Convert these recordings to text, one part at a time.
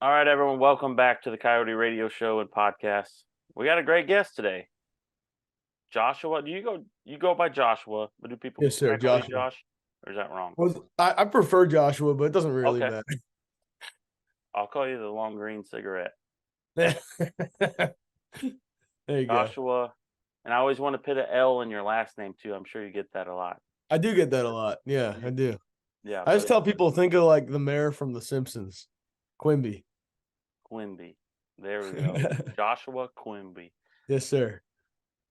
All right, everyone, welcome back to the Coyote Radio Show and podcast. We got a great guest today, Joshua. Do you go by Joshua? But do people Yes, can sir. I call you Joshua. Josh, or is that wrong? Well, I prefer Joshua, but it doesn't really Okay, matter. I'll call you the long green cigarette, There you go. Joshua. And I always want to put an L in your last name too. I'm sure you get that a lot. I do get that a lot. Yeah, I You- do. Yeah, I but just tell people think of like the mayor from The Simpsons, Quimby. Quimby. There we go, Joshua Quimby. Yes, sir.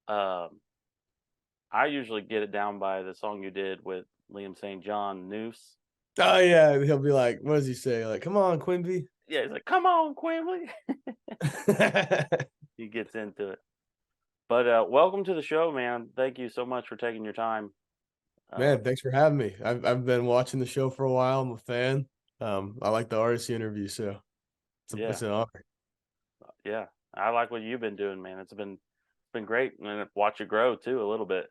Um, I usually get it down by the song you did with Liam St. John, Noose. Oh yeah, he'll be like, what does he say? Like, come on, Quimby. Yeah, he's like, "Come on, Quimby." He gets into it. But welcome to the show, man. Thank you so much for taking your time. Uh, Man, thanks for having me. I've been watching the show for a while. I'm a fan. I like the artist interview, so it's yeah, an honor. yeah. I like what you've been doing, man. It's been great, and watch it grow too a little bit.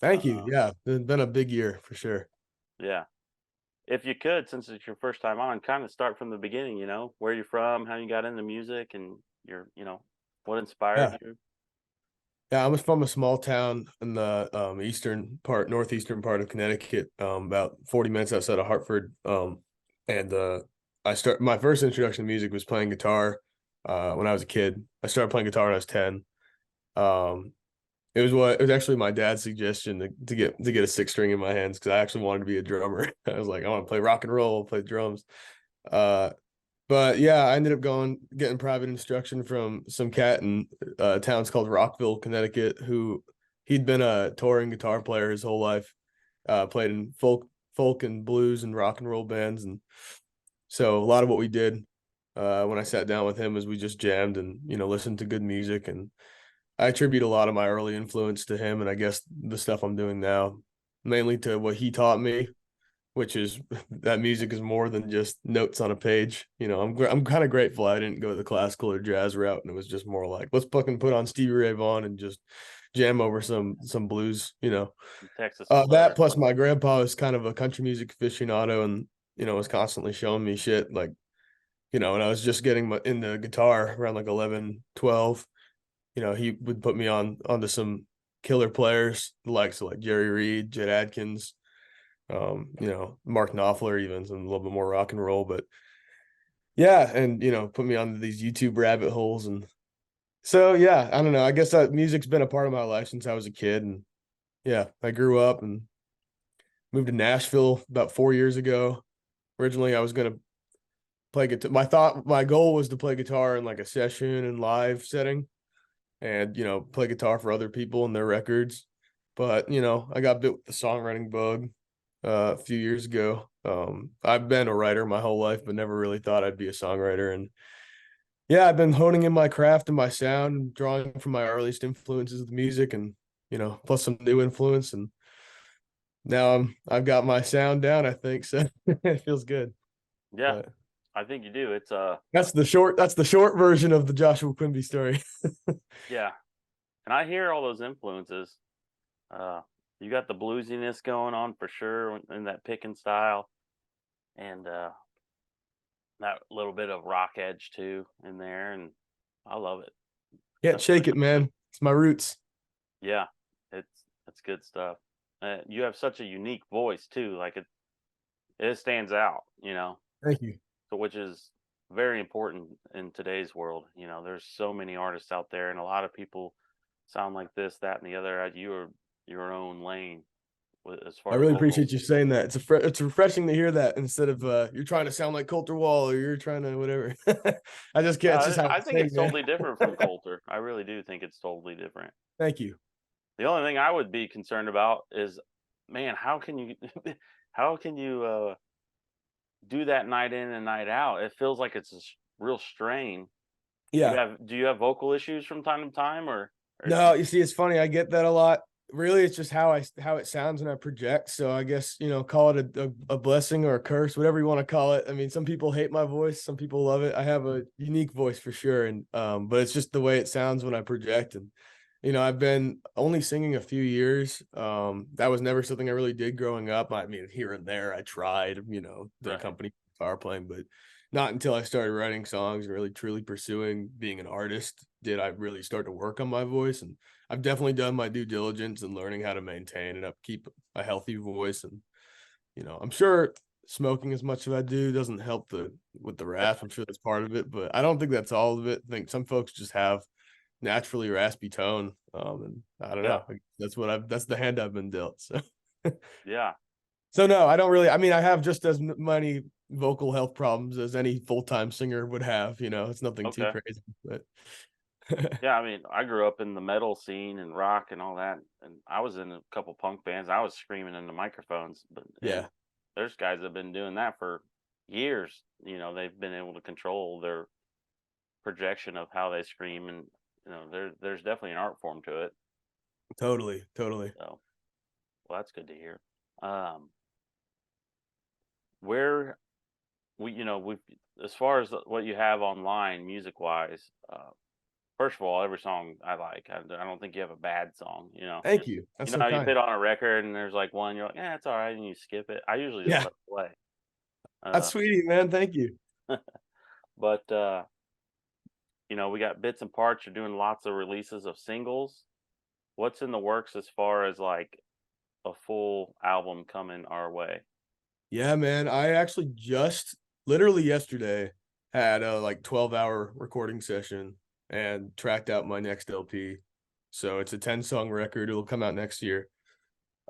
Thank you. Uh, Yeah, it's been a big year for sure. yeah. If you could, since it's your first time on, kind of start from the beginning. Where you're from, how you got into music, and what inspired Yeah. you. Yeah, I'm from a small town in the northeastern part of Connecticut, about 40 minutes outside of Hartford. And my first introduction to music was playing guitar when I was a kid. I started playing guitar when I was 10. Um, it was actually my dad's suggestion to get a six string in my hands because I actually wanted to be a drummer. I was like, I want to play rock and roll, play drums. Uh, but yeah, I ended up getting private instruction from some cat in towns called Rockville, Connecticut, who he'd been a touring guitar player his whole life, played in folk and blues and rock and roll bands. And so a lot of what we did when I sat down with him was we just jammed and, listened to good music. And I attribute a lot of my early influence to him. And I guess the stuff I'm doing now, mainly to what he taught me, which is that music is more than just notes on a page. I'm kind of grateful I didn't go the classical or jazz route, and it was just more like let's fucking put on Stevie Ray Vaughan and just jam over some blues. Texas That Southern. plus my grandpa is kind of a country music aficionado, and was constantly showing me shit like when I was just getting into guitar around like 11, 12. He would put me onto some killer players, the likes of like Jerry Reed, Jet Adkins, Mark Knopfler, even some a little bit more rock and roll. But yeah, and put me on these YouTube rabbit holes. And so yeah, I don't know. I guess that music's been a part of my life since I was a kid. And yeah, I grew up and moved to Nashville about 4 years ago. Originally, I was gonna play guitar. My goal was to play guitar in like a session and live setting, and play guitar for other people and their records. But I got bit with the songwriting bug a few years ago. I've been a writer my whole life, but never really thought I'd be a songwriter. And yeah, I've been honing in my craft and my sound, drawing from my earliest influences with music, and plus some new influence. And now I've got my sound down, I think. So it feels good. Yeah, But I think you do. It's that's the short version of the Joshua Quimby story. yeah, and I hear all those influences. You got the bluesiness going on for sure in that picking style, and that little bit of rock edge too in there, and I love it. Can't Definitely. shake it, man. It's my roots. Yeah, it's good stuff. You have such a unique voice too. Like it stands out. Thank you. So which is very important in today's world. There's so many artists out there, and a lot of people sound like this, that, and the other. You are your own lane as I far as really vocals. appreciate you saying that. It's refreshing to hear that instead of you're trying to sound like Coulter Wall or you're trying to whatever. I just can't. It's Yeah, just how I I think sing, it's man. totally different from Coulter. I really do think it's totally different. Thank you. The only thing I would be concerned about is, man, how can you, how can you do that night in and night out? It feels like it's a real strain. Yeah. Do you have vocal issues from time to time, or No, you see, it's funny. I get that a lot. Really, it's just how it sounds when I project. So I guess call it a blessing or a curse, whatever you want to call it. I mean, some people hate my voice, some people love it. I have a unique voice for sure, and but it's just the way it sounds when I project. And I've been only singing a few years. That was never something I really did growing up. I mean, here and there I tried, to Right. accompany guitar playing, but not until I started writing songs and really truly pursuing being an artist did I really start to work on my voice. And I've definitely done my due diligence in learning how to maintain and upkeep a healthy voice. And, I'm sure smoking as much as I do doesn't help with the rasp. I'm sure that's part of it, but I don't think that's all of it. I think some folks just have naturally raspy tone. And I don't Yeah. know. That's the hand I've been dealt. So, Yeah. so no, I don't really. I mean, I have just as many vocal health problems as any full time singer would have. It's nothing too Okay. crazy, but Yeah, I mean, I grew up in the metal scene and rock and all that, and I was in a couple punk bands. I was screaming into microphones, but and yeah, there's guys that have been doing that for years. They've been able to control their projection of how they scream, and there's definitely an art form to it. totally, totally. So, well, that's good to hear. Um, where we as far as what you have online music wise, first of all, every song I like. I don't think you have a bad song. Thank Just you. That's so how you kind. put on a record and there's like one you're like, yeah, it's all right, and you skip it. I usually just Yeah, let it play. that's Uh, sweetie, man. Thank you. but we got bits and parts. You're doing lots of releases of singles. What's in the works as far as like a full album coming our way? Yeah, man. I actually just literally yesterday had a like 12-hour recording session and tracked out my next LP. So it's a 10-song record. It'll come out next year.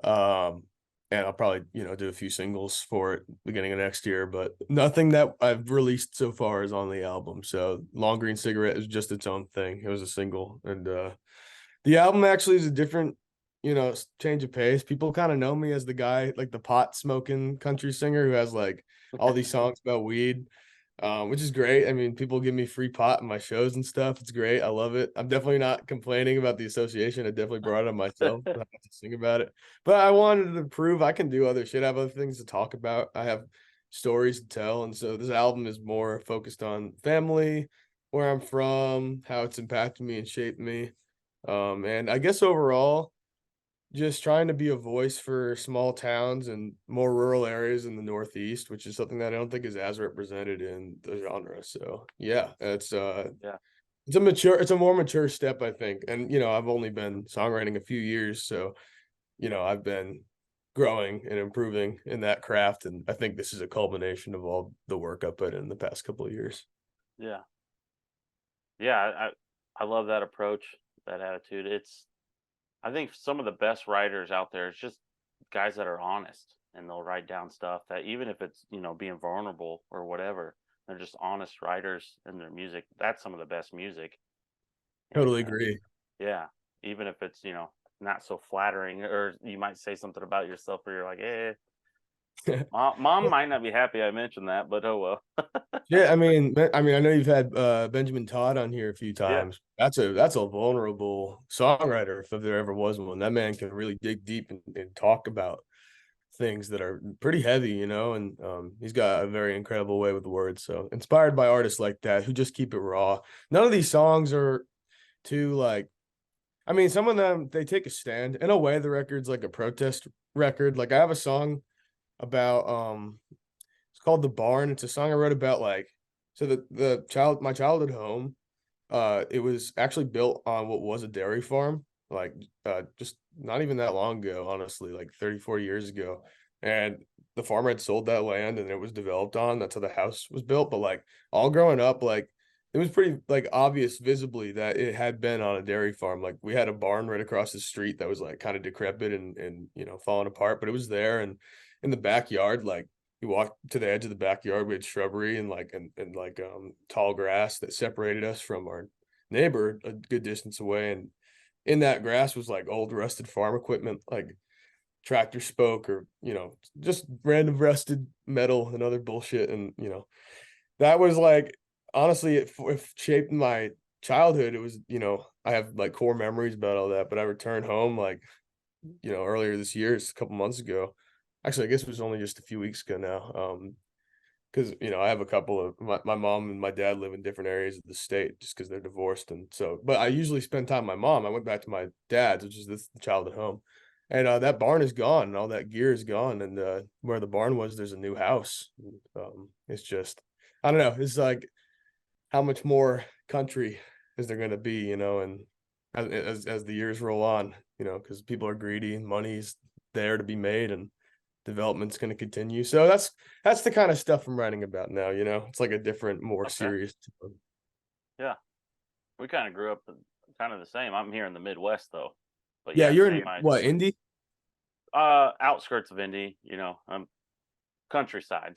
Um, and I'll probably, do a few singles for it beginning of next year, but nothing that I've released so far is on the album. So Long Green Cigarette is just its own thing. It was a single. And the album actually is a different, change of pace. People kind of know me as the guy, like the pot smoking country singer who has like all these songs about weed, which is great. I mean, people give me free pot in my shows and stuff. It's great. I love it. I'm definitely not complaining about the association. I definitely brought it on myself not to sing about it. But I wanted to prove I can do other shit. I have other things to talk about. I have stories to tell. And so this album is more focused on family, where I'm from, how it's impacted me and shaped me. And I guess overall, just trying to be a voice for small towns and more rural areas in the Northeast, which is something that I don't think is as represented in the genre. So yeah, Yeah, it's a more mature step, I think. And I've only been songwriting a few years, so I've been growing and improving in that craft. And I think this is a culmination of all the work I put in the past couple of years. yeah, yeah. I love that approach, that attitude. I think some of the best writers out there is just guys that are honest and they'll write down stuff that even if it's, being vulnerable or whatever, they're just honest writers in their music. That's some of the best music. And Totally agree. yeah, even if it's, not so flattering or you might say something about yourself where you're like, mom might not be happy I mentioned that, but oh well. Yeah, I know you've had Benjamin Todd on here a few Yeah. times. That's a vulnerable songwriter if there ever was one. That man can really dig deep and talk about things that are pretty heavy, and he's got a very incredible way with words. So inspired by artists like that who just keep it raw. None of these songs are too like. Some of them they take a stand. In a way, the record's like a protest record. Like I have a song about it's called The Barn. It's a song I wrote about so my childhood home, it was actually built on what was a dairy farm, like just not even that long ago, honestly, like 34 years ago. And the farmer had sold that land and it was developed on. That's how the house was built. But like all growing up, like it was pretty like obvious visibly that it had been on a dairy farm. Like we had a barn right across the street that was like kind of decrepit and falling apart, but it was there. And in the backyard, like you walk to the edge of the backyard, we had shrubbery and tall grass that separated us from our neighbor a good distance away. And in that grass was like old rusted farm equipment, like tractor spoke or, just random rusted metal and other bullshit. And, that was like, honestly, it shaped my childhood. It was, I have like core memories about all that, but I returned home like, earlier this year, it's a couple months ago. Actually, I guess it was only just a few weeks ago now. because I have a couple of my mom and my dad live in different areas of the state just because they're divorced, and so but I usually spend time with my mom. I went back to my dad's, which is this childhood home, and that barn is gone and all that gear is gone, and where the barn was, there's a new house. It's just I don't know. It's like how much more country is there going to be, and as the years roll on, because people are greedy and money's there to be made and development's going to continue. So that's the kind of stuff I'm writing about now. It's like a different, more Okay. serious tone. Yeah. We kind of grew up kind of the same. I'm here in the Midwest though, but Yeah, yeah, you're in same. I what, indie? outskirts of Indy. Countryside.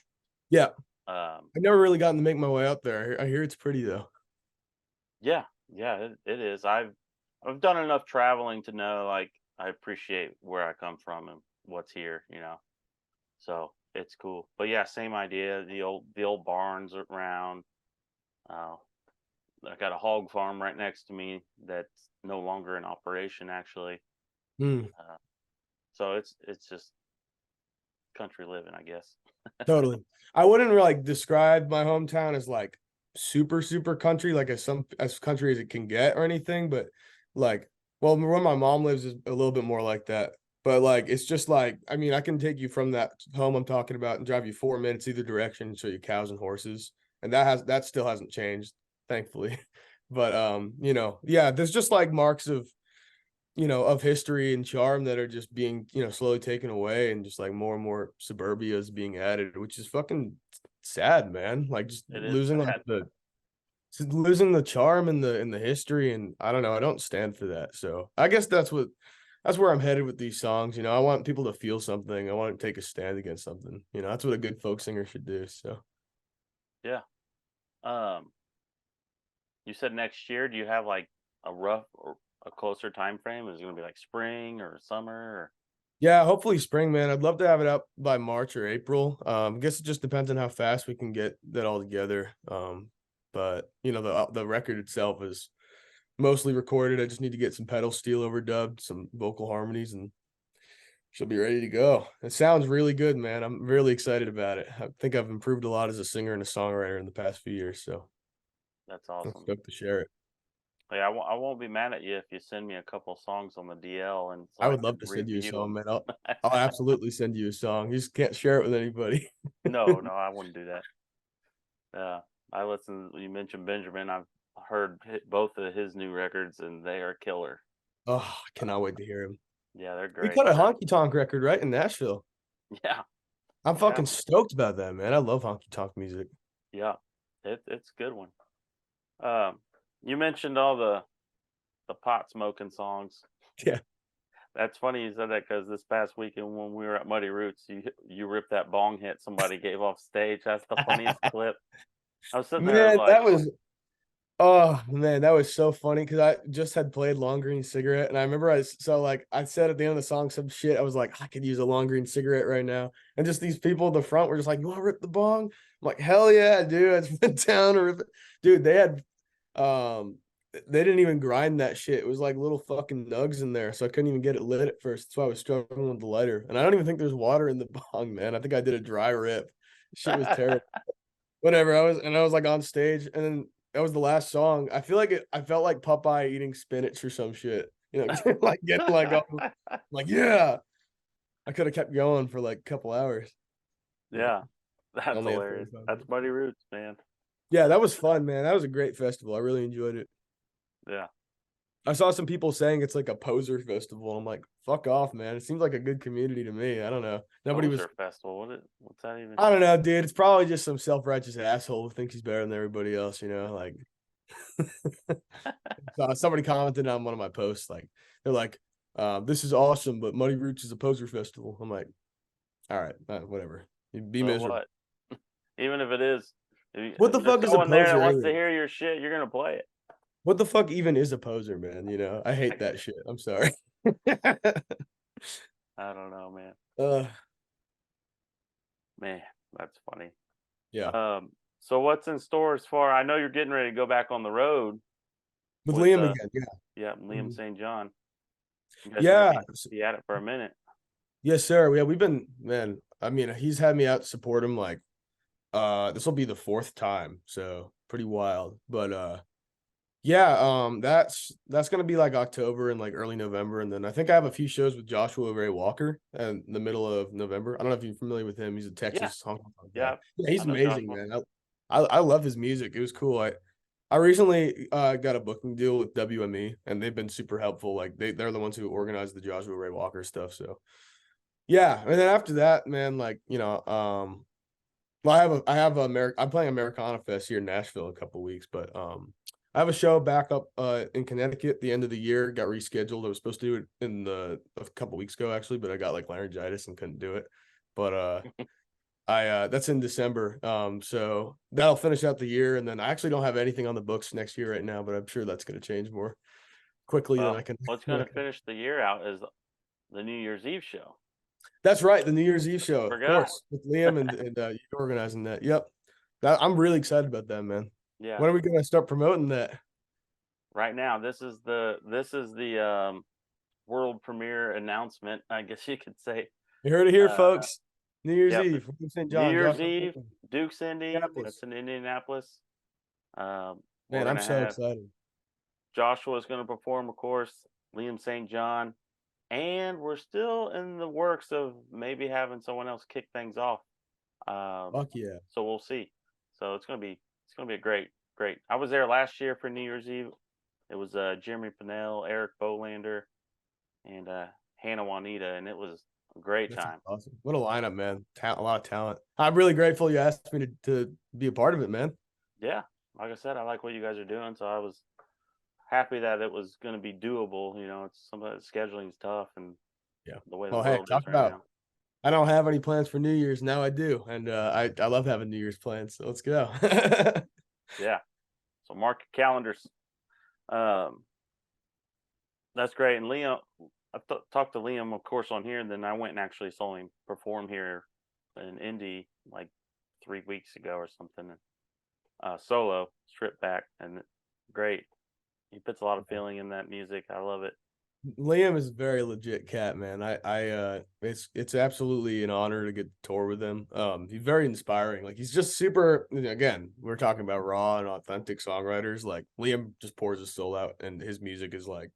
Yeah, Um, I've never really gotten to make my way out there. I hear it's pretty though. yeah, yeah, it is. I've done enough traveling to know like I appreciate where I come from and what's here. So it's cool. But yeah, same idea. The old barns around. Uh, I got a hog farm right next to me that's no longer in operation actually. Hmm. Uh, so it's just country living, I guess. Totally. I wouldn't really like describe my hometown as like super super country, like as country as it can get or anything, but like well, where my mom lives is a little bit more like that. But like it's just like I mean, I can take you from that home I'm talking about and drive you 4 minutes either direction and show you cows and horses. And that still hasn't changed, thankfully. But yeah, there's just like marks of history and charm that are just being, slowly taken away and just like more and more suburbia is being added, which is fucking sad, man. Like just It is losing like sad. losing the charm and the history. And I don't know, I don't stand for that. So I guess that's where I'm headed with these songs. I want people to feel something. I want to take a stand against something. That's what a good folk singer should do. So Yeah. Um, you said next year. Do you have like a rough or a closer time frame? Is it going to be like spring or summer? Or yeah, hopefully spring, man. I'd love to have it up by March or April. I guess it just depends on how fast we can get that all together. But the record itself is mostly recorded. I just need to get some pedal steel overdubbed, some vocal harmonies, and she'll be ready to go. It sounds really good, man. I'm really excited about it. I think I've improved a lot as a singer and a songwriter in the past few years, so that's I'm awesome. stoked to share it. Yeah, I won't be mad at you if you send me a couple songs on the DL and so I I would can love to send you a review song, them. man. I'll absolutely send you a song. You just can't share it with anybody. No, no, I wouldn't do that. Yeah, I listen. You mentioned Benjamin. I've heard both of his new records, and they are killer. Oh, I cannot wait to hear him. Yeah, they're He great. cut a honky tonk record right in Nashville. Yeah, I'm yeah, fucking stoked about that, man. I love honky tonk music. yeah. It's a good one. Um, you mentioned all the pot smoking songs. Yeah. That's funny you said that because this past weekend when we were at Muddy Roots, you ripped that bong hit somebody gave off stage. That's the funniest clip. I was sitting there Man, like, that was oh man, that was so funny because I just had played Long Green Cigarette, and I remember I said at the end of the song some shit. I was like, I could use a Long Green Cigarette right now, and just these people at the front were just like, "You want to rip the bong?" I'm like, "Hell yeah, dude!" I went down to rip it. Dude, um, they didn't even grind that shit. It was like little fucking nugs in there, so I couldn't even get it lit at first. That's why I was struggling with the lighter, and I don't even think there's water in the bong, man. I think I did a dry rip. Shit was terrible. Whatever. I was like on stage, and then that was the last song. I felt like Popeye eating spinach or some shit. Like getting like all, like yeah. I could have kept going for like a couple hours, but yeah, I that's only had hilarious. 45 That's minutes. Muddy Roots, man. Yeah, that was fun, man. That was a great festival. I really enjoyed it. Yeah, I saw some people saying it's like a poser festival. I'm like, fuck off, man. It seems like a good community to me. I don't know. Nobody was. poser festival. What's that even? I don't know, dude. It's probably just some self-righteous asshole who thinks he's better than everybody else. Like somebody commented on one of my posts, like they're like, "This is awesome, but Muddy Roots is a poser festival." I'm like, "All right, whatever. You be So miserable." what? Even if it is, What the if there's fuck is a someone there that poser wants to anyway? hear your shit, you're gonna play it. What the fuck even is a poser, man? I hate that shit. I'm sorry. I don't know, man. uh, Man, that's funny. yeah, So what's in store as far? I know you're getting ready to go back on the road with with Liam again. Yeah, yeah, Liam mhm. St. John. You guys are gonna Yeah. be at it for a minute. Yes, sir. Yeah, we've been man. I mean, he's had me out to support him like This will be the fourth time, so pretty wild. But yeah, that's gonna be like October and like early November, and then I think I have a few shows with Joshua Ray Walker in the middle of November. I don't know if you're familiar with him. He's a Yeah, Texas honky tonk guy. yeah. Yeah, he's I know amazing, Joshua. man. I love his music. It was cool. I recently got a booking deal with WME, and they've been super helpful. Like they're the ones who organized the Joshua Ray Walker stuff. So yeah, and then after that, man, like well, I'm playing Americana Fest here in Nashville in a couple weeks, but I have a show back up in Connecticut at the end of the year. Got rescheduled. I was supposed to do it in a couple weeks ago actually, but I got like laryngitis and couldn't do it. But I that's in December. So that'll finish out the year, and then I actually don't have anything on the books next year right now, but I'm sure that's going to change more quickly than Well, I can. what's Than going I to can. finish the year out is the New Year's Eve show. That's right, the New Year's Eve show, of Forgot. course, with Liam and you organizing that. Yep, I'm really excited about that, man. Yeah. When are we gonna start promoting that? Right now, this is the world premiere announcement, I guess you could say. You heard it here, Uh, folks. New Year's yep. Eve, William St. New John, Year's Joshua Eve, Pickens, Duke's Indy. Minneapolis. That's in Indianapolis. We're Man, I'm gonna so have excited. Joshua's gonna perform, of course. Liam St. John, and we're still in the works of maybe having someone else kick things off. Um, Fuck yeah. so we'll see. So it's gonna be a great. I was there last year for New Year's Eve. It was Jeremy Pinnell, Eric Bolander, and Hannah Juanita, and it was a great That's time. awesome. What a lineup, man. A lot of talent. I'm really grateful you asked me to be a part of it, man. Yeah, like I said, I like what you guys are doing, so I was happy that it was going to be doable. It's some of that scheduling is tough, and Yeah. the way the Well, hey, world is talk right about now. I don't have any plans for New Year's. Now I do. And I love having New Year's plans. So let's go. Yeah, so mark your calendars. Um, that's great. And Liam, talked to Liam, of course, on here, and then I went and actually saw him perform here in Indy like 3 weeks ago or something. Solo, stripped back, and great. He puts a lot of feeling in that music. I love it. Liam is a very legit cat, man. It's absolutely an honor to get to tour with him. He's very inspiring. Like he's just super. Again, we're talking about raw and authentic songwriters. Like Liam just pours his soul out, and his music is like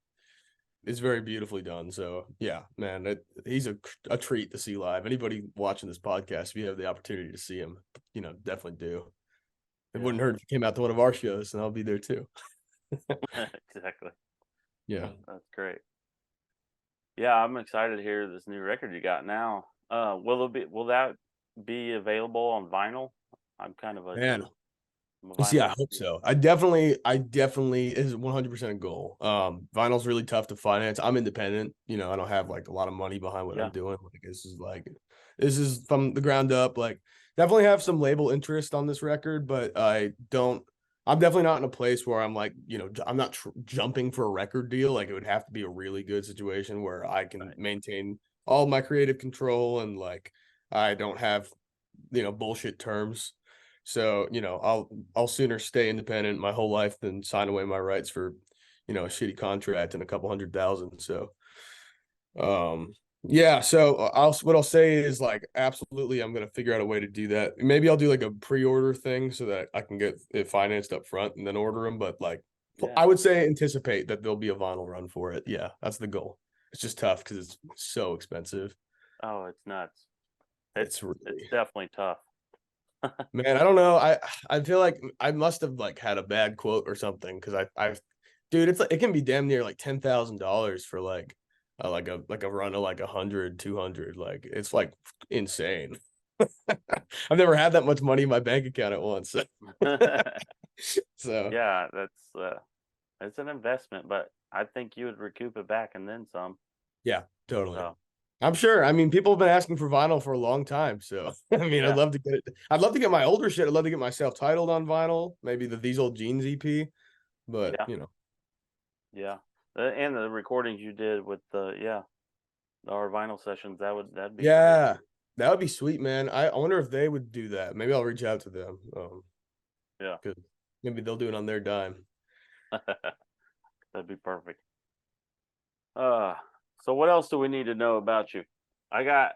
it's very beautifully done. So yeah, man, he's a treat to see live. Anybody watching this podcast, if you have the opportunity to see him, definitely do. It Yeah, wouldn't hurt if he came out to one of our shows, and I'll be there too. exactly. Yeah. That's great. Yeah, I'm excited to hear this new record you got now. Will that be available on vinyl? I'm kind of a Man, I'm a see, vinyl I hope junkie. so. I definitely is 100% a goal. Vinyl's really tough to finance. I'm independent. I don't have like a lot of money behind what I'm Yeah, doing. This is from the ground up. Like, definitely have some label interest on this record, but I don't. I'm definitely not in a place where I'm like, I'm not jumping for a record deal. Like, it would have to be a really good situation where I can right. maintain all my creative control and like I don't have, bullshit terms. So, I'll sooner stay independent my whole life than sign away my rights for, a shitty contract and a couple 100,000. So, um, yeah. So what I'll say is like, absolutely, I'm gonna figure out a way to do that. Maybe I'll do like a pre-order thing so that I can get it financed up front and then order them. But like, Yeah. I would say anticipate that there'll be a vinyl run for it. Yeah, that's the goal. It's just tough because it's so expensive. Oh, it's nuts. It's It's really definitely tough. Man, I don't know. I feel like I must have like had a bad quote or something because dude, it's like it can be damn near like $10,000 for like a run of like 100, 200. Like it's like insane. I've never had that much money in my bank account at once. So Yeah, it's an investment, but I think you would recoup it back and then some. yeah, totally. So I'm sure. I mean, people have been asking for vinyl for a long time. So I mean, I'd yeah, love to get it. I'd love to get my older shit. I'd love to get myself titled on vinyl, maybe the These Old Jeans EP. But yeah, yeah. And the recordings you did with our vinyl sessions, that'd be great. yeah, that would be sweet, man. I wonder if they would do that. Maybe I'll reach out to them. Yeah, Because maybe they'll do it on their dime. that'd be perfect. Uh, so what else do we need to know about you? I got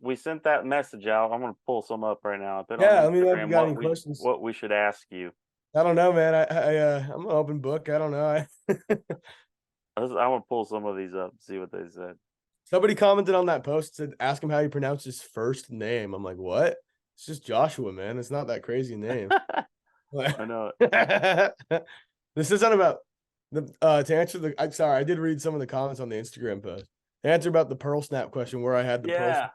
we sent that message out. I'm gonna pull some up right now. I put on Yeah, let me know if you Instagram got any questions. what we should ask you. I don't know, man. I'm an open book. I don't know. I'm gonna pull some of these up, see what they said. Somebody commented on that post, said, "Ask him how you pronounce his first name." I'm like, "What?" It's just Joshua, man. It's not that crazy name. I know it. This isn't about the to answer the. I'm sorry, I did read some of the comments on the Instagram post. To answer about the pearl snap question, where I had the pearl.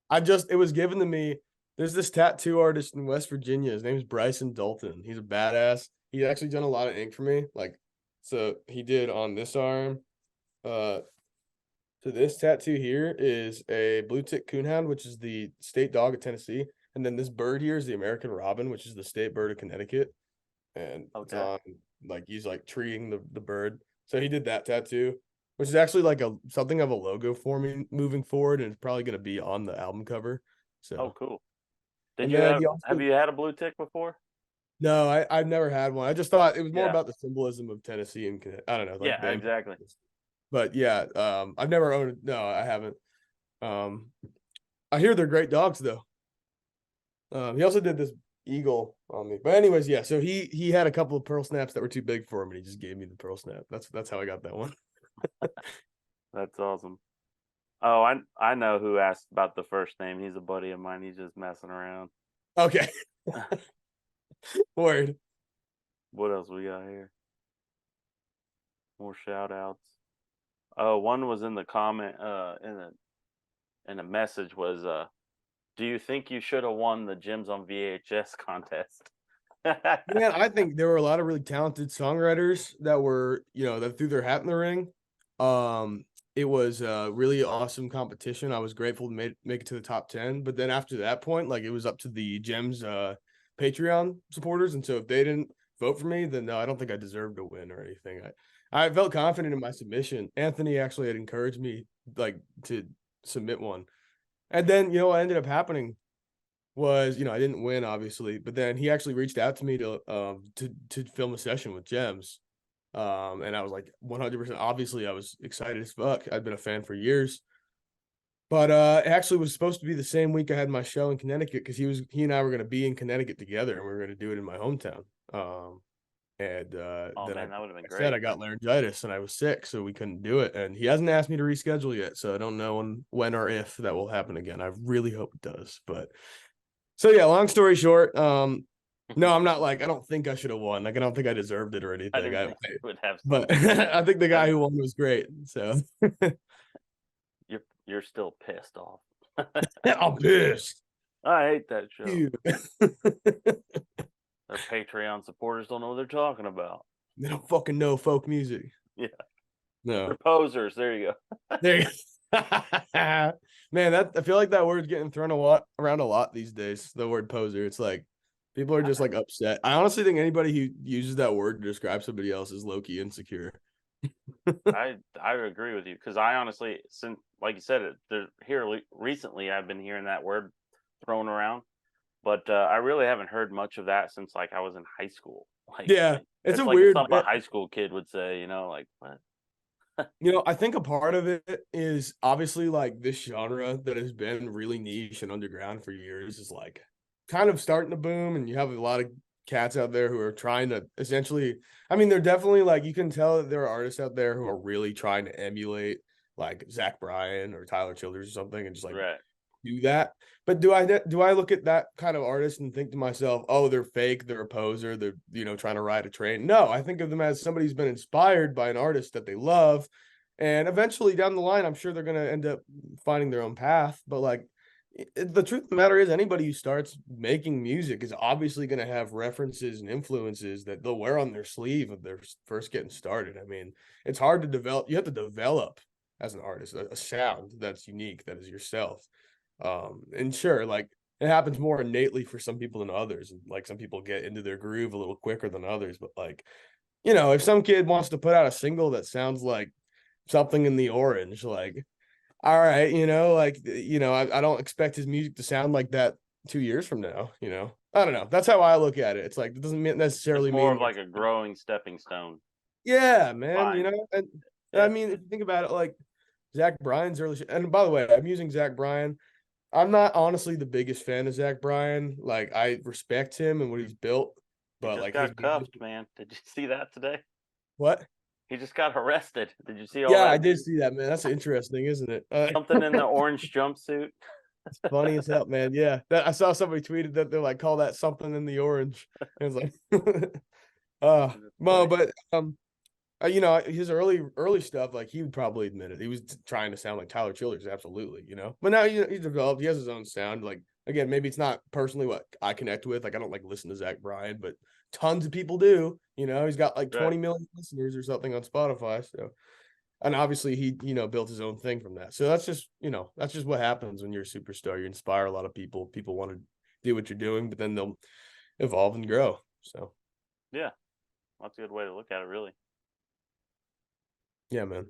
Yeah. It was given to me. There's this tattoo artist in West Virginia. His name's Bryson Dalton. He's a badass. He actually done a lot of ink for me. Like, so he did on this arm. So this tattoo here is a blue tick coonhound, which is the state dog of Tennessee, and then this bird here is the American robin, which is the state bird of Connecticut. And it's Okay. on like he's like treeing the bird. So he did that tattoo, which is actually like a something of a logo for me moving forward, and it's probably gonna be on the album cover. Oh, So cool. Did and you then he have also you had a blue tick before? no, I've never had one. I just thought it was more Yeah. about the symbolism of Tennessee and I don't know, like Yeah, the impact. exactly. But yeah, I've never owned. No, I haven't. I hear they're great dogs though. He also did this eagle on me. But anyways, yeah. So he had a couple of pearl snaps that were too big for him, and he just gave me the pearl snap. That's how I got that one. That's awesome. Oh, I know who asked about the first name. He's a buddy of mine. He's just messing around. Okay, word. What else we got here? More shout outs. Oh, one was in the comment in a message was do you think you should have won the Gems on VHS contest? Man, I think there were a lot of really talented songwriters that were, that threw their hat in the ring. It was a really awesome competition. I was grateful to make it to the top 10. But then after that point, like it was up to the Gems Patreon supporters. And so if they didn't vote for me, then no, I don't think I deserved to win or anything. I felt confident in my submission. Anthony actually had encouraged me like to submit one. And then, what ended up happening was, I didn't win obviously, but then he actually reached out to me to film a session with Gems. And I was like 100%. Obviously, I was excited as fuck. I'd been a fan for years. But it actually was supposed to be the same week I had my show in Connecticut because he and I were going to be in Connecticut together, and we were going to do it in my hometown. And Oh then man, that would have been I said great. I got laryngitis and I was sick, so we couldn't do it. And he hasn't asked me to reschedule yet, so I don't know when or if that will happen again. I really hope it does. But so yeah, long story short, no, I'm not like I don't think I should have won. Like I don't think I deserved it or I anything. didn't think you would have But something. I think the guy I, who won was great. So you're still pissed off. I'm pissed. I hate that show. Dude. Their Patreon supporters don't know what they're talking about. They don't fucking know folk music. Yeah, No. they're posers. There you go. There you Man, I feel like that word's getting thrown around a lot these days. The word poser. It's like people are just like upset. I honestly think anybody who uses that word to describe somebody else is low-key insecure. I agree with you because I honestly, since like you said, recently I've been hearing that word thrown around, but I really haven't heard much of that since like I was in high school. Yeah, it's it's a like weird. something a high school kid would say, like what? I think a part of it is obviously like this genre that has been really niche and underground for years is like kind of starting to boom, and you have a lot of cats out there who are trying to essentially. I mean, they're definitely like you can tell that there are artists out there who are really trying to emulate like Zach Bryan or Tyler Childers or something, and just like Right. do that. But do I look at that kind of artist and think to myself, oh, they're fake, they're a poser, they're trying to ride a train? No, I think of them as somebody who's been inspired by an artist that they love, and eventually down the line, I'm sure they're gonna end up finding their own path. But like the truth of the matter is, anybody who starts making music is obviously going to have references and influences that they'll wear on their sleeve if they're first getting started. I mean, it's hard to develop. You have to develop as an artist a sound that's unique, that is yourself. And sure, like it happens more innately for some people than others. And like some people get into their groove a little quicker than others. But like, if some kid wants to put out a single that sounds like something in the orange, like, all right, I don't expect his music to sound like that 2 years from now. I don't know. That's how I look at it. It's like it doesn't It's necessarily more mean of like a growing stepping stone. yeah, man. Fine. And I Yeah. mean, if you think about it, like Zach Bryan's early, and by the way, I'm using Zach Bryan I'm not honestly the biggest fan of Zach Bryan. Like I respect him and what he's built, He but just like his got music, cuffed, man. Did you see that today? what? He just got arrested. Did you see all Yeah, I that did news? see that, man. That's interesting, isn't it? Something in the orange jumpsuit. It's funny as hell, man. Yeah, that I saw somebody tweeted that they're like, call that something in the orange. And it's like, That's no, funny. but you know, his early stuff, like he would probably admit it. He was trying to sound like Tyler Childers, absolutely, you know. But now he's developed. He has his own sound. Like again, maybe it's not personally what I connect with. Like I don't like listen to Zach Bryan, but tons of people do. You know, he's got like Right. 20 million listeners or something on Spotify. So, and obviously he built his own thing from that. So that's just that's just what happens when you're a superstar. You inspire a lot of people. People want to do what you're doing, but then they'll evolve and grow. So Yeah. That's a good way to look at it, really. yeah, man.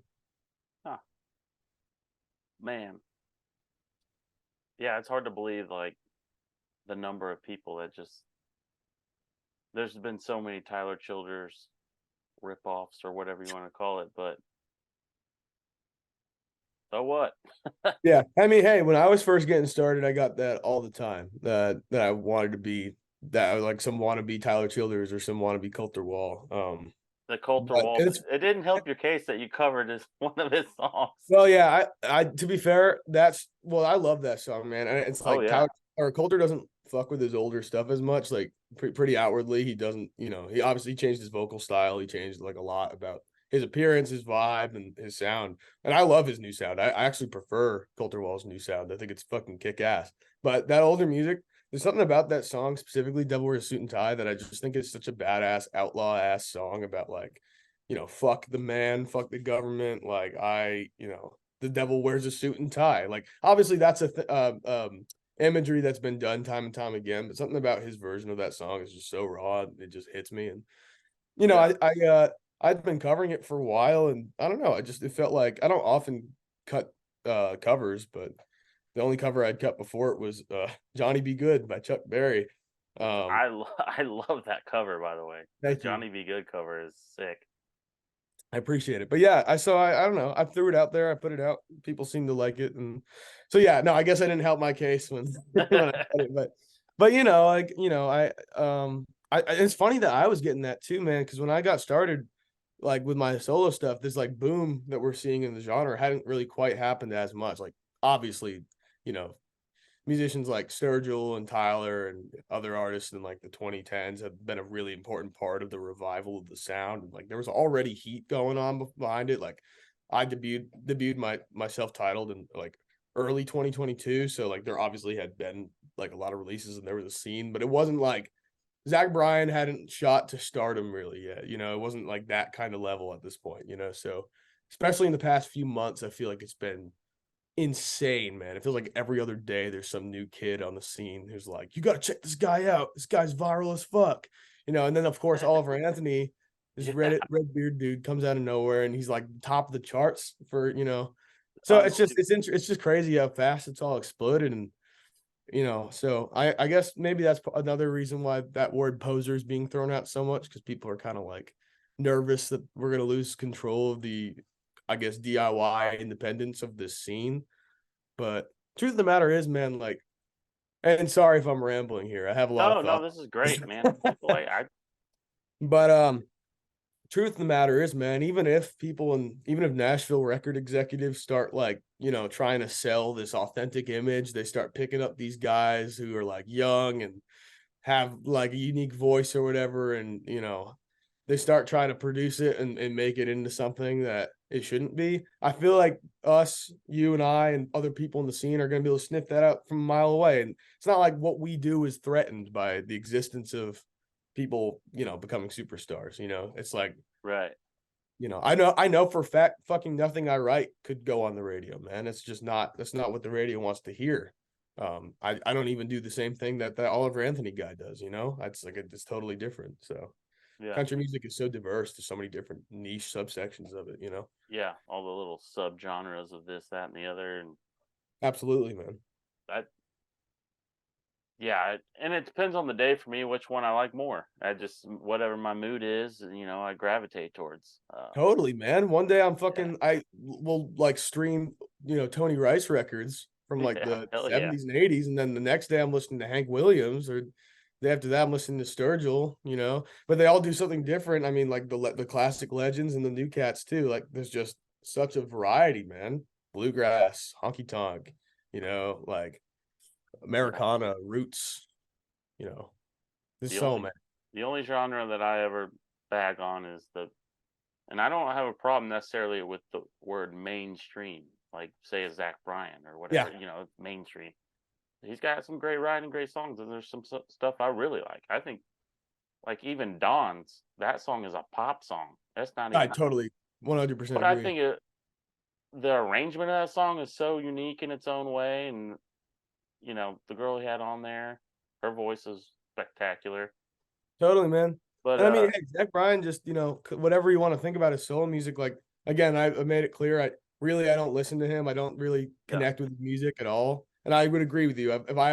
Huh. Man. Yeah, it's hard to believe like the number of people that just there's been so many Tyler Childers rip-offs or whatever you want to call it, but so what? Yeah, I mean, hey, when I was first getting started, I got that all the time. That I wanted to be that I was like some wannabe Tyler Childers or some wannabe Coulter Wall. The Coulter But Wall. it's It didn't help your case that you covered his one of his songs. well, yeah. I to be fair, that's well, I love that song, man. And it's Oh like yeah. Tyler or Coulter doesn't fuck with his older stuff as much. Like pretty outwardly, he doesn't. You know, he obviously changed his vocal style. He changed like a lot about his appearance, his vibe, and his sound. And I love his new sound. I actually prefer Coulter Wall's new sound. I think it's fucking kick ass. But that older music, there's something about that song specifically, "Devil Wears a Suit and Tie," that I just think is such a badass outlaw ass song about like fuck the man, fuck the government. Like the devil wears a suit and tie. Like obviously that's imagery that's been done time and time again, but something about his version of that song is just so raw. It just hits me. And you know, Yeah. I'd been covering it for a while, and I don't know. It felt like I don't often cut covers, but the only cover I'd cut before it was Johnny Be Good by Chuck Berry. Um, I love that cover, by the way. The Thank you. Johnny Be Good cover is sick. I appreciate it. But yeah, I don't know. I threw it out there. I put it out. People seem to like it. And so yeah, no, I guess I didn't help my case when when I said it, but it's funny that I was getting that too, man, because when I got started like with my solo stuff, this like boom that we're seeing in the genre hadn't really quite happened as much. Like obviously, you know, musicians like Sturgill and Tyler and other artists in like the 2010s have been a really important part of the revival of the sound. Like there was already heat going on behind it. Like I debuted my self-titled in like early 2022, so like there obviously had been like a lot of releases and there was a scene, but it wasn't like Zach Bryan hadn't shot to stardom really yet. You know, it wasn't like that kind of level at this point, you know. So especially in the past few months, I feel like it's been insane, man. It feels like every other day there's some new kid on the scene who's like, you got to check this guy out. This guy's viral as fuck, you know. And then of course Oliver Anthony, this Yeah. red beard dude, comes out of nowhere and he's like top of the charts for So Unbelievable. it's just crazy how fast it's all exploded, and so I guess maybe that's another reason why that word poser is being thrown out so much because people are kind of like nervous that we're gonna lose control of the I guess DIY independence of this scene. But truth of the matter is, man, like, and sorry if I'm rambling here. I have a lot of No, no, thoughts. this is great, man. Like I But truth of the matter is, man, even if Nashville record executives start like, trying to sell this authentic image, they start picking up these guys who are like young and have like a unique voice or whatever, and they start trying to produce it and make it into something that it shouldn't be. I feel like us, you and I, and other people in the scene are going to be able to sniff that out from a mile away. And it's not like what we do is threatened by the existence of people, becoming superstars. It's like, right. I know for a fact, fucking nothing I write could go on the radio, man. That's not what the radio wants to hear. I don't even do the same thing that Oliver Anthony guy does. It's totally different. So Yeah. country music is so diverse. There's so many different niche subsections of it. Yeah. All the little subgenres of this, that, and the other, and Absolutely, man. that. Yeah, and it depends on the day for me which one I like more. I just whatever my mood is, I gravitate towards. Totally, man. One day Yeah. I will like stream, Tony Rice records, from like Yeah, the hell yeah. 70s and 80s, and then the next day I'm listening to Hank Williams, or the day after that I'm listening to Sturgill, you know. But they all do something different. I mean, like the classic legends and the new cats too. Like there's just such a variety, man. Bluegrass, honky tonk, you know, like Yeah. Americana, roots, you know. There's The so only many. the only genre that I ever bag on is and I don't have a problem necessarily with the word mainstream, like say a Zach Bryan or Yeah. whatever, mainstream. He's got some great writing, great songs, and there's some stuff I really like. I think like even Dawn's that song is a pop song. That's not I even, totally 100% but I agree. think the arrangement of that song is so unique in its own way, and the girl he had on there, her voice is spectacular. Totally, man. But And I mean, hey, Zach Bryan, just whatever you want to think about his solo music. Like again, I made it clear. I don't listen to him. I don't really yeah, connect with his music at all. And I would agree with you. If I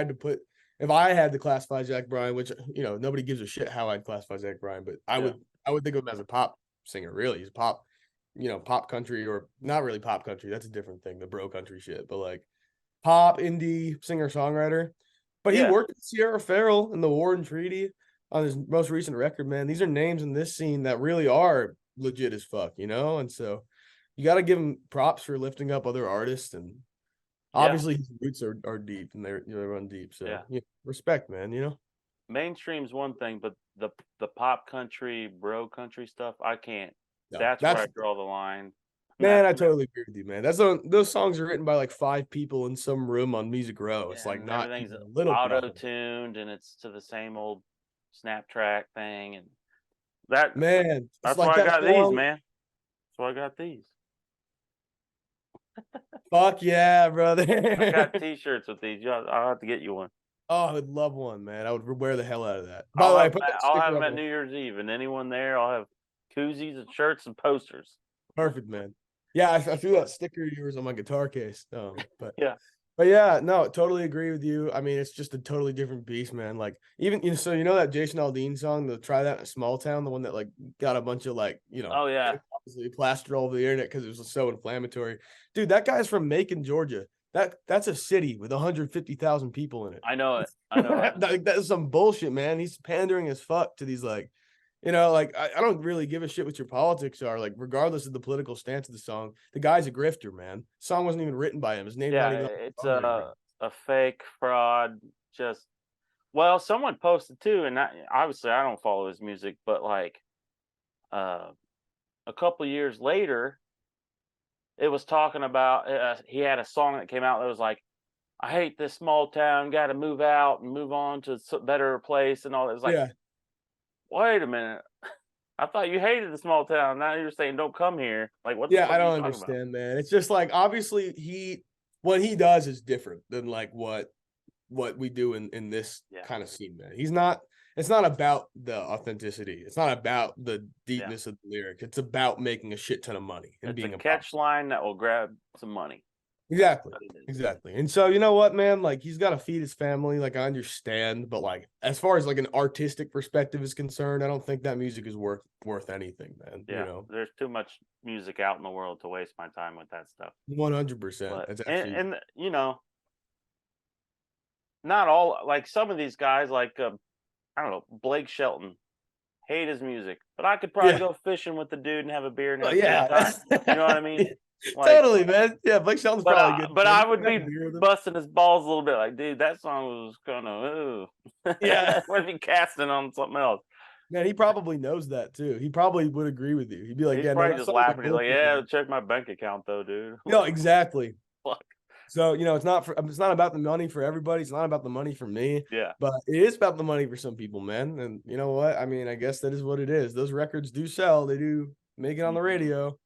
had to classify Zach Bryan, which nobody gives a shit how I'd classify Zach Bryan, but yeah, I would think of him as a pop singer. Really, he's pop, pop country, or not really pop country. That's a different thing, the bro country shit. But like pop indie singer songwriter. But he yeah, worked with Sierra Farrell in the War and Treaty on his most recent record, man. These are names in this scene that really are legit as fuck, you know? And so you got to give him props for lifting up other artists. And yeah, obviously his roots are deep, and they run deep. So yeah. respect, man, you know? Mainstream's one thing, but the pop country, bro country stuff, I can't. No, That's where I draw the line. man, That's I totally agree with you, man. Those songs are written by like 5 people in some room on Music Row. It's like and not everything's even a little auto profitable. tuned, and it's to the same old Snaptrack thing, and that Man, it's that's like why I that got these, song. man. That's why I got these. Fuck yeah, I got brother. T-shirts with these. I'll have to get you one. Oh, I would love one, man. I would wear the hell out of that. By the way, put that I'll have sticker them up at on. New Year's Eve, and anyone there, I'll have koozies and shirts and posters. Perfect, man. Yeah, I threw that sticker of yours on my guitar case. Yeah. But yeah, no, totally agree with you. I mean, it's just a totally different beast, man. Like even so that Jason Aldean song, the "Try That in a Small Town," the one that like got a bunch of Oh yeah. obviously plastered all over the internet because it was so inflammatory. Dude, that guy's from Macon, Georgia. That's a city with 150,000 people in it. I know it. I know it. That's some bullshit, man. He's pandering as fuck to these like like I don't really give a shit what your politics are. Like, regardless of the political stance of the song, the guy's a grifter, man. The song wasn't even written by him. His name's Yeah, not even on it's the song or anything. a fake fraud. Just well, someone posted too, and obviously I don't follow his music, but like uh, a couple years later, it was talking about he had a song that came out that was like, "I hate this small town, got to move out and move on to a better place," and all that. It's like, Yeah, wait a minute, I thought you hated the small town. Now you're saying don't come here. Like, what the yeah, fuck I are you don't talking about? understand, man. It's just like obviously what he does is different than like what we do in this Yeah, kind of scene, man. He's not. It's not about the authenticity. It's not about the yeah. deepness of the lyric. It's about making a shit ton of money and It's a being a pop catch star. line that will grab some money. That's Exactly. what it is. Exactly. And so you know what, man? Like he's got to feed his family. Like I understand, but like as far as like an artistic perspective is concerned, I don't think that music is worth anything, man. Yeah, there's too much music out in the world to waste my time with that stuff. 100%. But That's actually and not all, like some of these guys, like I don't know, Blake Shelton, hate his music, but I could probably yeah. go fishing with the dude and have a beer and Well, have a good yeah. time. You know what I mean? Like, Totally, man. Yeah, Blake Shelton's probably a good but friend. I You would can have a be beer with him. busting his balls a little bit. Like, dude, that song was kind of ooh. Yeah. What if he casting on something else? Man, he probably knows that too. He probably would agree with you. He'd be like, He's "Yeah, no, probably that just song's a laughing. He's like, bullshit, yeah, man." check my bank account though, dude. No, exactly. Fuck. So, it's not about the money for everybody. It's not about the money for me, Yeah, but it is about the money for some people, man. And you know what? I mean, I guess that is what it is. Those records do sell. They do make it on the hmm radio,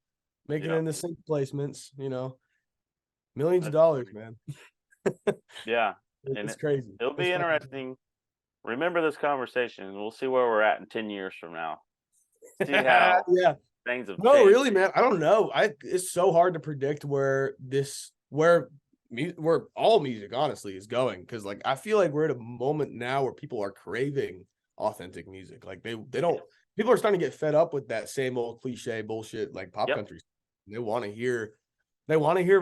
make it yeah, into sync placements, millions of that's dollars, funny. man. Yeah, and It's crazy. it'll It's be fucking interesting. Remember this conversation, and we'll see where we're at in 10 years from now. See how yeah. things have No, changed. really, man. I don't know. It's so hard to predict where all music honestly is going, because like I feel like we're at a moment now where people are craving authentic music. Like they don't people are starting to get fed up with that same old cliche bullshit like pop Yep. country. They want to hear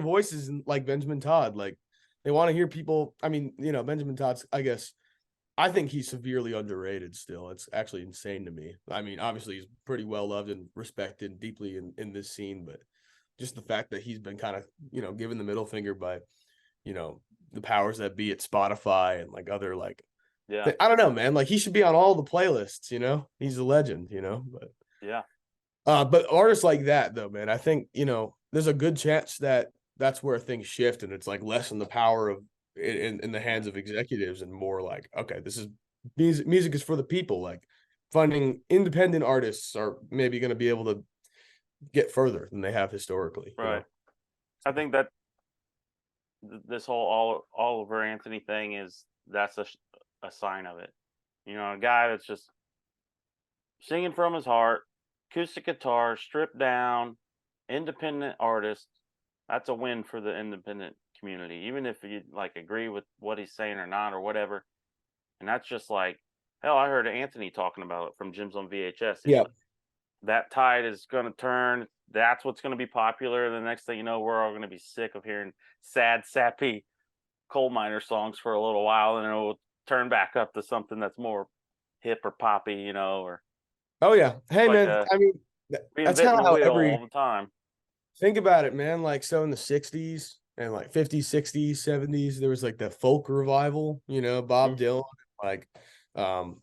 voices like Benjamin Todd. Like They want to hear people. I mean, Benjamin Todd's, I guess, I think he's severely underrated still. It's actually insane to me. I mean, obviously he's pretty well loved and respected deeply in this scene, but just the fact that he's been kind of, given the middle finger by, you know, the powers that be at Spotify and like other like Yeah. I don't know, man. Like he should be on all the playlists, He's a legend, Yeah. but artists like that though, man, I think, there's a good chance that that's where things shift and it's like less in the power of in the hands of executives and more like, okay, this is music is for the people. Like finding independent artists are maybe going to be able to get further than they have historically. Right. I think that this whole Oliver Anthony thing that's a sign of it. A guy that's just singing from his heart, acoustic guitar, stripped down, independent artist. That's a win for the independent community, even if you like agree with what he's saying or not or whatever. And that's just like hell. I heard Anthony talking about it from Jim's on VHS. He's Yeah. like, that tide is going to turn. That's what's going to be popular. The next thing you know, we're all going to be sick of hearing sad, sappy coal miner songs for a little while, and it will turn back up to something that's more hip or poppy, or Oh yeah. Hey like man, I mean that's kind reinventing of the how wheel all every the time. think about it, man. Like so in the 60s and like 50s, 60s, 70s, there was like the folk revival, Bob Mhm. Dylan, like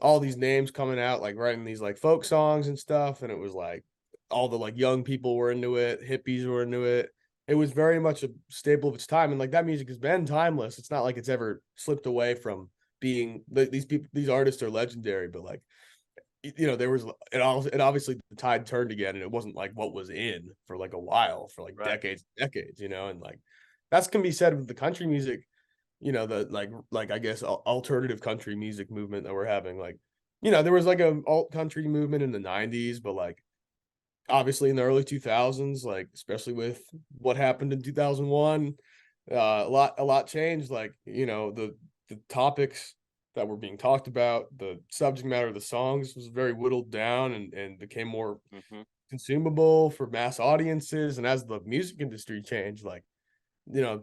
all these names coming out, like writing these like folk songs and stuff. And it was like all the like young people were into it, hippies were into it. It was very much a staple of its time. And like that music has been timeless. It's not like it's ever slipped away from being these people, these artists are legendary, but like there was it obviously the tide turned again and it wasn't like what was in for like a while for like Right. decades, and like that's can be said with the country music, the like I guess alternative country music movement that we're having. Like, there was like a alt country movement in the 90s, but like obviously in the early 2000s, like especially with what happened in 2001, a lot changed. Like, the topics that were being talked about, the subject matter of the songs was very whittled down and became more Hmm. consumable for mass audiences. And as the music industry changed, like,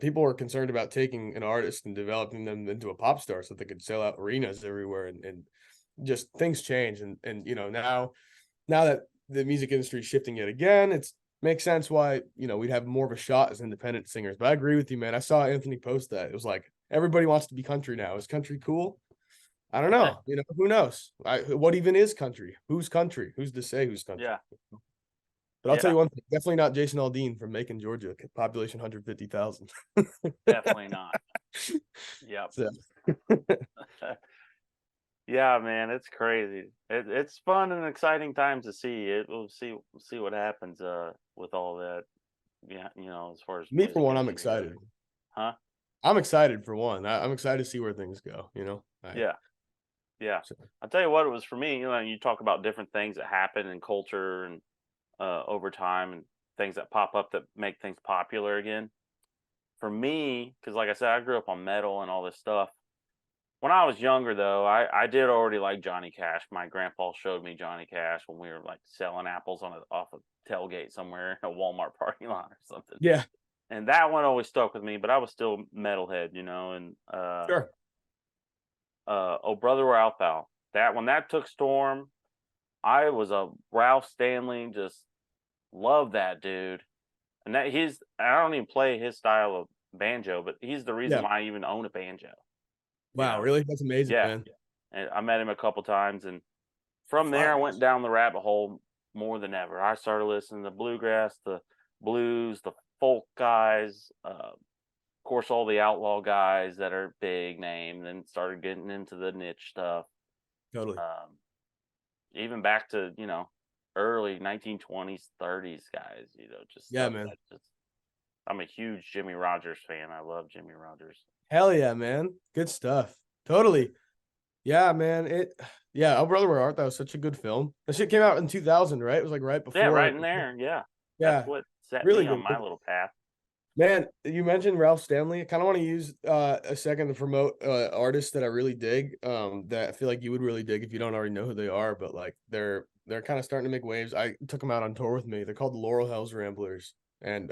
people were concerned about taking an artist and developing them into a pop star so they could sell out arenas everywhere and just things change. And now that the music industry is shifting yet again, it's makes sense why we'd have more of a shot as independent singers. But I agree with you, man. I saw Anthony post that it was like everybody wants to be country now. Is country cool? I don't know. Who knows? What even is country? Who's country? Who's to say who's country? Yeah. But I'll tell Yeah. you one thing: definitely not Jason Aldean from Macon, Georgia, population 150,000. Definitely not. Yep. So Yeah, man, it's crazy. It's fun and exciting times to see it. We'll see what happens with all that. Yeah, as far as me for music one, I'm industry goes. excited. Huh? I'm excited for one. I'm excited to see where things go. Yeah. Yeah. So, I'll tell you what it was for me. You talk about different things that happen in culture and over time and things that pop up that make things popular again. For me, because like I said, I grew up on metal and all this stuff. When I was younger, though, I did already like Johnny Cash. My grandpa showed me Johnny Cash when we were like selling apples off a tailgate somewhere in a Walmart parking lot or something. yeah, And that one always stuck with me. But I was still metalhead, and sure. Oh Brother Where Art Thou. That when that took storm, I was a Ralph Stanley. Just love that dude. And I don't even play his style of banjo, but he's the reason Yeah. why I even own a banjo. You Wow, know, really? That's amazing, yeah. man. And I met him a couple times, and from there I Fuck. went down the rabbit hole more than ever. I started listening to bluegrass, the blues, the folk guys, of course, all the outlaw guys that are big name. Then started getting into the niche stuff. Totally. Um, even back to early 1920s, 30s guys. Just Yeah, stuff man. that just. I'm a huge Jimmy Rogers fan. I love Jimmy Rogers. Hell yeah, man. Good stuff. Totally. Yeah, man. Yeah, Oh Brother Where Art Thou was such a good film. That shit came out in 2000, right? It was like right Yeah, before. right in there. Yeah, that's Yeah, what set really me on good my movie. little path. Man, you mentioned Ralph Stanley. I kind of want to use a second to promote artists that I really dig. That I feel like you would really dig if you don't already know who they are, but like they're kind of starting to make waves. I took them out on tour with me. They're called the Laurel Hells Ramblers, and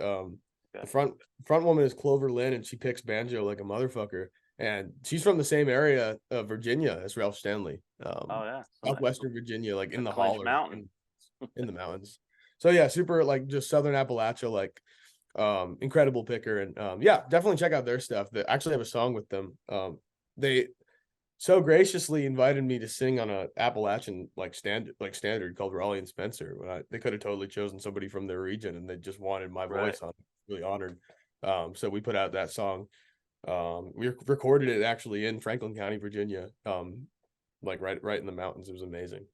The front woman is Clover Lynn, and she picks banjo like a motherfucker. And she's from the same area of Virginia as Ralph Stanley, Oh yeah, southwestern Virginia, like the in the Clinch holler, Mountain. in the mountains. So yeah, super like just southern Appalachia, like incredible picker. And yeah, definitely check out their stuff. They actually have a song with them. They so graciously invited me to sing on a Appalachian standard called Raleigh and Spencer. They could have totally chosen somebody from their region, and they just wanted my Right. voice on. Really honored. So we put out that song. We recorded it actually in Franklin County, Virginia. Like right in the mountains. It was amazing.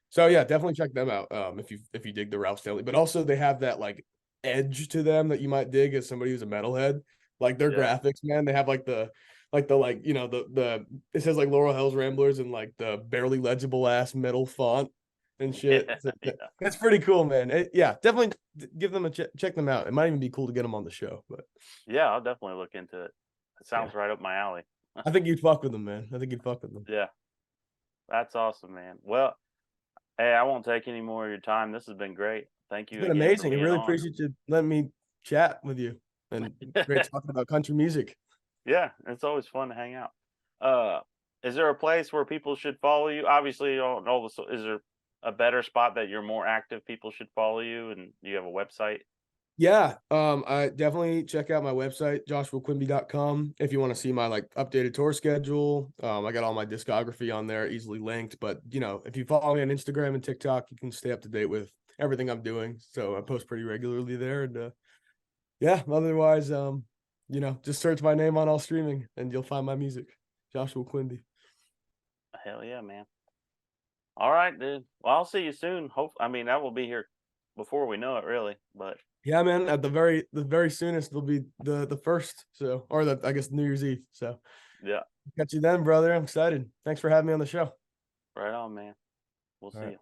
So yeah, definitely check them out. If you dig the Ralph Stanley, but also they have that like edge to them that you might dig as somebody who's a metalhead. Like their Yeah. graphics, man, they have the it says like Laurel Hills Ramblers and like the barely legible ass metal font and shit. Yeah. So, Yeah. that's pretty cool, man. Yeah, definitely give them a check them out. It might even be cool to get them on the show, but Yeah, I'll definitely look into it. It yeah, sounds right up my alley. I think you'd fuck with them, man. I think you'd fuck with them. Yeah, that's awesome, man. Well, hey, I won't take any more of your time. This has been great. Thank It's you been again for amazing. I being really on. appreciate you letting me chat with you, and great talking about country music. Yeah, it's always fun to hang out. Uh, is there a place where people should follow you? Obviously, all the is there a better spot that you're more active? People should follow you, and you have a website. Yeah, I definitely check out my website, joshuaquimby.com, if you want to see my like updated tour schedule. I got all my discography on there, easily linked. But if you follow me on Instagram and TikTok, you can stay up to date with everything I'm doing. So I post pretty regularly there. And yeah, otherwise, just search my name on all streaming and you'll find my music, Joshua Quimby. Hell yeah, man. All right, dude. Well, I'll see you soon. I mean, that will be here before we know it, really. But Yeah, man. At the very soonest, it'll be the first. So, or I guess New Year's Eve. So, yeah, catch you then, brother. I'm excited. Thanks for having me on the show. right on, man. We'll All see right. you.